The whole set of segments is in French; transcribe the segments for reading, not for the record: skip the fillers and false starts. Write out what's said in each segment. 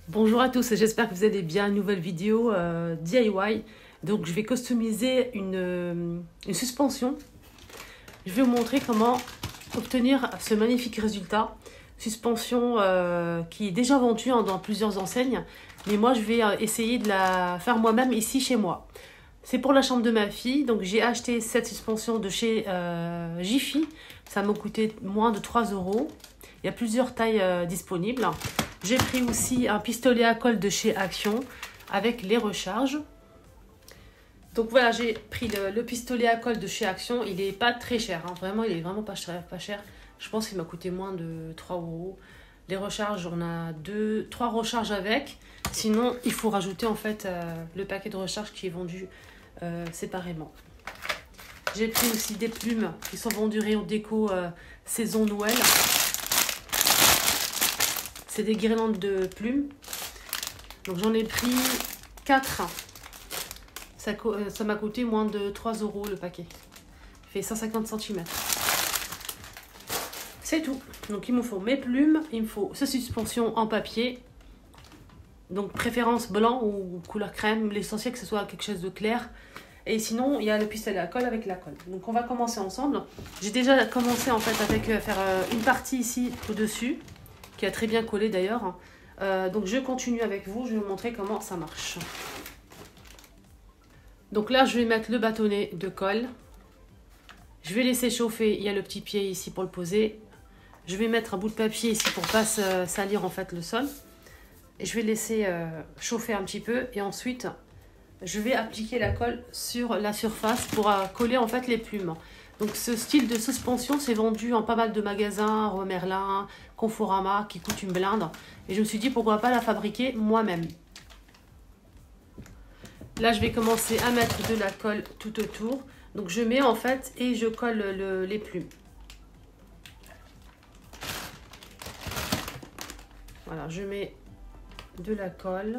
Bonjour à tous, j'espère que vous allez bien. Nouvelle vidéo DIY. Donc je vais customiser une suspension. Je vais vous montrer comment obtenir ce magnifique résultat. Suspension qui est déjà vendue dans plusieurs enseignes. Mais moi je vais essayer de la faire moi-même ici chez moi. C'est pour la chambre de ma fille. Donc j'ai acheté cette suspension de chez Jiffy. Ça m'a coûté moins de 3 €. Il y a plusieurs tailles disponibles. J'ai pris aussi un pistolet à colle de chez Action avec les recharges. Donc voilà, j'ai pris le pistolet à colle de chez Action. Il n'est pas très cher, hein. Vraiment, il est vraiment pas cher. Je pense qu'il m'a coûté moins de 3 €. Les recharges, on a 3 recharges avec. Sinon, il faut rajouter en fait le paquet de recharge qui est vendu séparément. J'ai pris aussi des plumes qui sont vendues rayon déco saison Noël. C'est des guirlandes de plumes. Donc j'en ai pris 4. Ça m'a coûté moins de 3 € le paquet. Il fait 150 cm. C'est tout. Donc il me faut mes plumes. Il me faut cette suspension en papier. Donc préférence blanc ou couleur crème. L'essentiel que ce soit quelque chose de clair. Et sinon il y a le pistolet à colle avec la colle. Donc on va commencer ensemble. J'ai déjà commencé en fait avec faire une partie ici au-dessus, qui a très bien collé d'ailleurs. Donc je continue avec vous, je vais vous montrer comment ça marche. Donc là je vais mettre le bâtonnet de colle. Je vais laisser chauffer, il y a le petit pied ici pour le poser. Je vais mettre un bout de papier ici pour ne pas salir en fait le sol. Et je vais laisser chauffer un petit peu et ensuite je vais appliquer la colle sur la surface pour coller en fait les plumes. Donc ce style de suspension c'est vendu en pas mal de magasins, Roi Merlin, Conforama, qui coûte une blinde. Et je me suis dit pourquoi pas la fabriquer moi-même. Là je vais commencer à mettre de la colle tout autour. Donc je mets en fait et je colle les plumes. Voilà, je mets de la colle.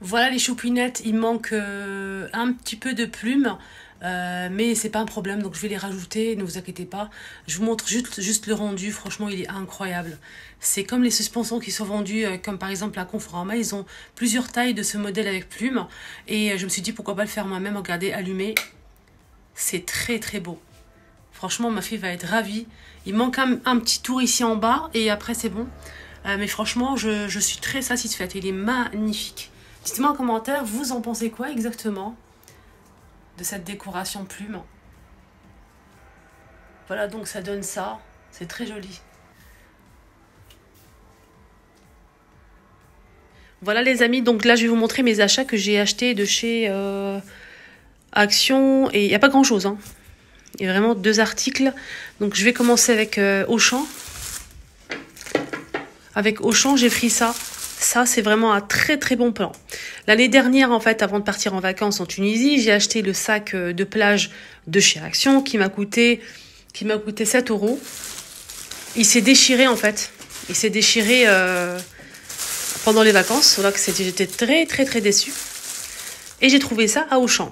Voilà les choupinettes, il manque un petit peu de plumes, mais c'est pas un problème, donc je vais les rajouter, ne vous inquiétez pas. Je vous montre juste le rendu, franchement il est incroyable. C'est comme les suspensions qui sont vendues, comme par exemple la Conforama, ils ont plusieurs tailles de ce modèle avec plumes. Et je me suis dit pourquoi pas le faire moi-même, regardez, allumé. C'est très très beau. Franchement ma fille va être ravie. Il manque un petit tour ici en bas et après c'est bon. Mais franchement je suis très satisfaite, il est magnifique. Dites-moi en commentaire, vous en pensez quoi exactement de cette décoration plume? Voilà, donc ça donne ça. C'est très joli. Voilà les amis, donc là je vais vous montrer mes achats que j'ai achetés de chez Action. Et il n'y a pas grand chose, hein. Il y a vraiment 2 articles. Donc je vais commencer avec Auchan. Avec Auchan, j'ai pris ça. Ça, c'est vraiment un très très bon plan. L'année dernière, en fait, avant de partir en vacances en Tunisie, j'ai acheté le sac de plage de chez Action qui m'a coûté 7 €. Il s'est déchiré, en fait. Il s'est déchiré pendant les vacances. Voilà que j'étais très déçue. Et j'ai trouvé ça à Auchan.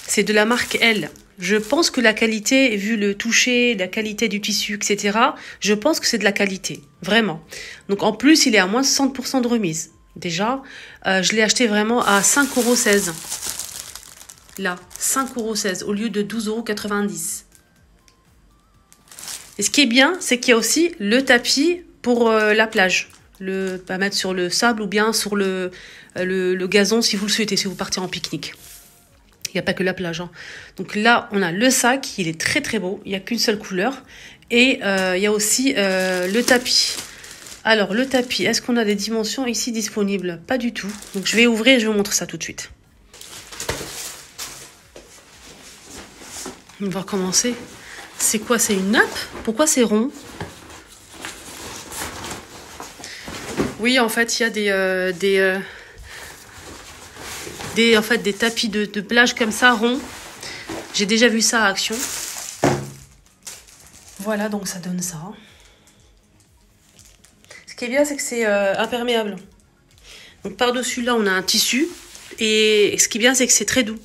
C'est de la marque L. Je pense que la qualité, vu le toucher, la qualité du tissu, etc., je pense que c'est de la qualité, vraiment. Donc en plus, il est à moins de 60% de remise. Déjà, je l'ai acheté vraiment à 5,16 €. Là, 5,16 € au lieu de 12,90 €. Et ce qui est bien, c'est qu'il y a aussi le tapis pour la plage. À mettre sur le sable ou bien sur le gazon si vous le souhaitez, si vous partez en pique-nique. Il n'y a pas que la plage. Hein. Donc là, on a le sac, il est très beau. Il n'y a qu'une seule couleur. Et il y a aussi le tapis. Alors, le tapis, est-ce qu'on a des dimensions ici disponibles? Pas du tout. Donc, je vais ouvrir et je vais vous montrer ça tout de suite. On va recommencer. C'est quoi? C'est une nappe? Pourquoi c'est rond? Oui, en fait, il y a des tapis de plage comme ça, ronds. J'ai déjà vu ça à Action. Voilà, donc ça donne ça. Ce qui est bien, c'est que c'est imperméable. Donc par-dessus là, on a un tissu. Et ce qui est bien, c'est que c'est très doux.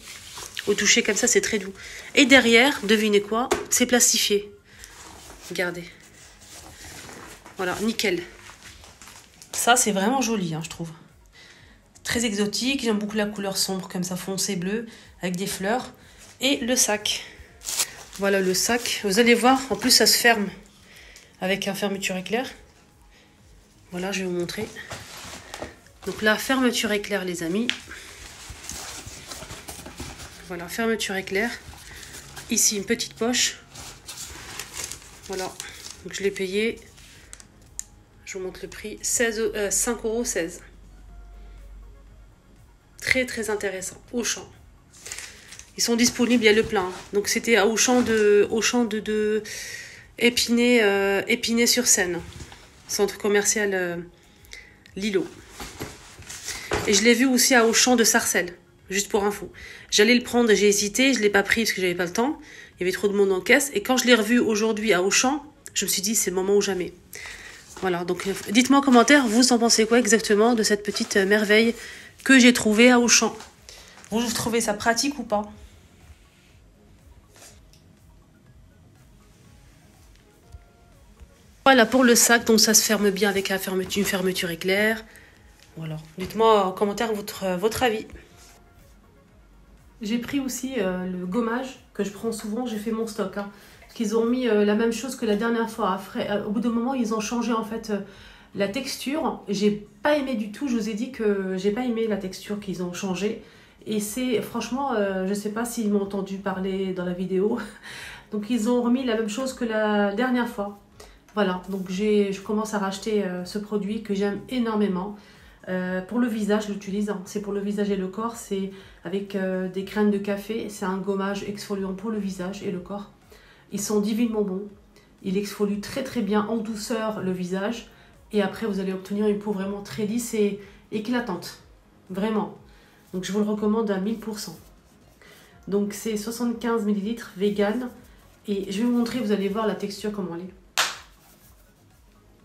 Au toucher comme ça, c'est très doux. Et derrière, devinez quoi? C'est plastifié. Regardez. Voilà, nickel. Ça, c'est vraiment joli, hein, je trouve. Très exotique. J'aime beaucoup la couleur sombre, comme ça, foncé bleu, avec des fleurs. Et le sac. Voilà le sac. Vous allez voir, en plus, ça se ferme avec une fermeture éclair. Voilà, je vais vous montrer. Donc la fermeture éclair, les amis. Voilà, fermeture éclair. Ici, une petite poche. Voilà. Donc je l'ai payé. Je vous montre le prix. 5,16 €. Très intéressant. Auchan. Ils sont disponibles, il y a le plein. Donc c'était à Auchan de Épinay-sur-Seine. Centre commercial Lilo. Et je l'ai vu aussi à Auchan de Sarcelles. Juste pour info. J'allais le prendre, j'ai hésité, je ne l'ai pas pris parce que j'avais pas le temps. Il y avait trop de monde en caisse. Et quand je l'ai revu aujourd'hui à Auchan, je me suis dit c'est le moment ou jamais. Voilà, donc dites-moi en commentaire, vous en pensez quoi exactement de cette petite merveille que j'ai trouvée à Auchan. Vous trouvez ça pratique ou pas? Voilà pour le sac, donc ça se ferme bien avec une fermeture éclair. Voilà, dites-moi en commentaire votre avis. J'ai pris aussi le gommage que je prends souvent, j'ai fait mon stock. Hein, parce qu'ils ont mis la même chose que la dernière fois. Après, au bout d'un moment, ils ont changé en fait la texture. J'ai pas aimé du tout, je vous ai dit que j'ai pas aimé la texture qu'ils ont changé. Et c'est franchement, je sais pas s'ils m'ont entendu parler dans la vidéo. Donc ils ont remis la même chose que la dernière fois. Voilà, donc je commence à racheter ce produit que j'aime énormément. Pour le visage, je l'utilise, hein. C'est pour le visage et le corps, c'est avec des graines de café, c'est un gommage exfoliant pour le visage et le corps. Ils sont divinement bons, il exfolie très bien en douceur le visage et après vous allez obtenir une peau vraiment très lisse et éclatante, vraiment. Donc je vous le recommande à 1000%. Donc c'est 75 ml vegan et je vais vous montrer, vous allez voir la texture comment elle est.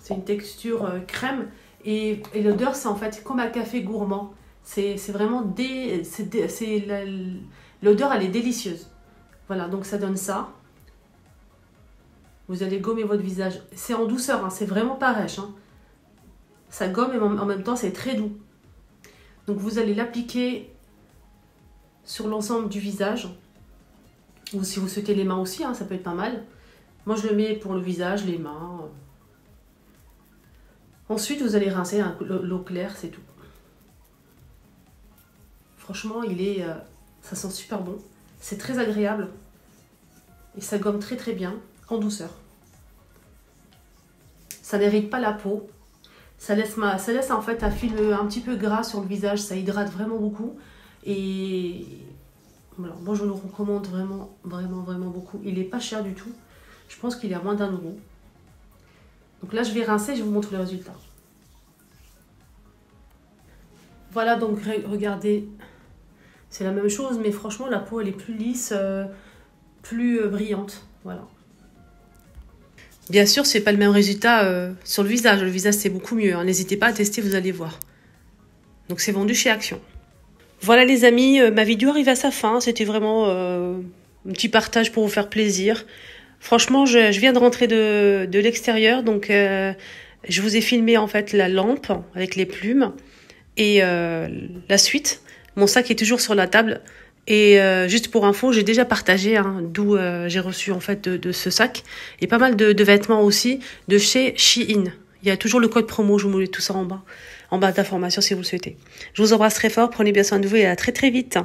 C'est une texture crème. Et l'odeur, c'est en fait comme un café gourmand. C'est vraiment l'odeur, elle est délicieuse. Voilà, donc ça donne ça. Vous allez gommer votre visage. C'est en douceur, hein, c'est vraiment pas rêche. Hein. Ça gomme et en même temps, c'est très doux. Donc vous allez l'appliquer sur l'ensemble du visage. Ou si vous souhaitez les mains aussi, hein, ça peut être pas mal. Moi, je le mets pour le visage, les mains. Ensuite, vous allez rincer l'eau claire, c'est tout. Franchement, ça sent super bon. C'est très agréable. Et ça gomme très bien, en douceur. Ça n'irrite pas la peau. Ça laisse en fait un film un petit peu gras sur le visage. Ça hydrate vraiment beaucoup. Et voilà, moi, je le recommande vraiment beaucoup. Il n'est pas cher du tout. Je pense qu'il est à moins d'1 €. Donc là, je vais rincer et je vous montre le résultat. Voilà, donc regardez, c'est la même chose, mais franchement, la peau, elle est plus lisse, plus brillante. Voilà. Bien sûr, c'est pas le même résultat sur le visage. Le visage, c'est beaucoup mieux. Hein. N'hésitez pas à tester, vous allez voir. Donc, c'est vendu chez Action. Voilà les amis, ma vidéo arrive à sa fin. C'était vraiment un petit partage pour vous faire plaisir. Franchement, je viens de rentrer de l'extérieur. Donc, je vous ai filmé en fait la lampe avec les plumes. Et la suite, mon sac est toujours sur la table. Et juste pour info, j'ai déjà partagé d'où j'ai reçu en fait de ce sac. Et pas mal de vêtements aussi de chez Shein. Il y a toujours le code promo, je vous mets tout ça en bas d'informations si vous le souhaitez. Je vous embrasse très fort, prenez bien soin de vous et à très très vite.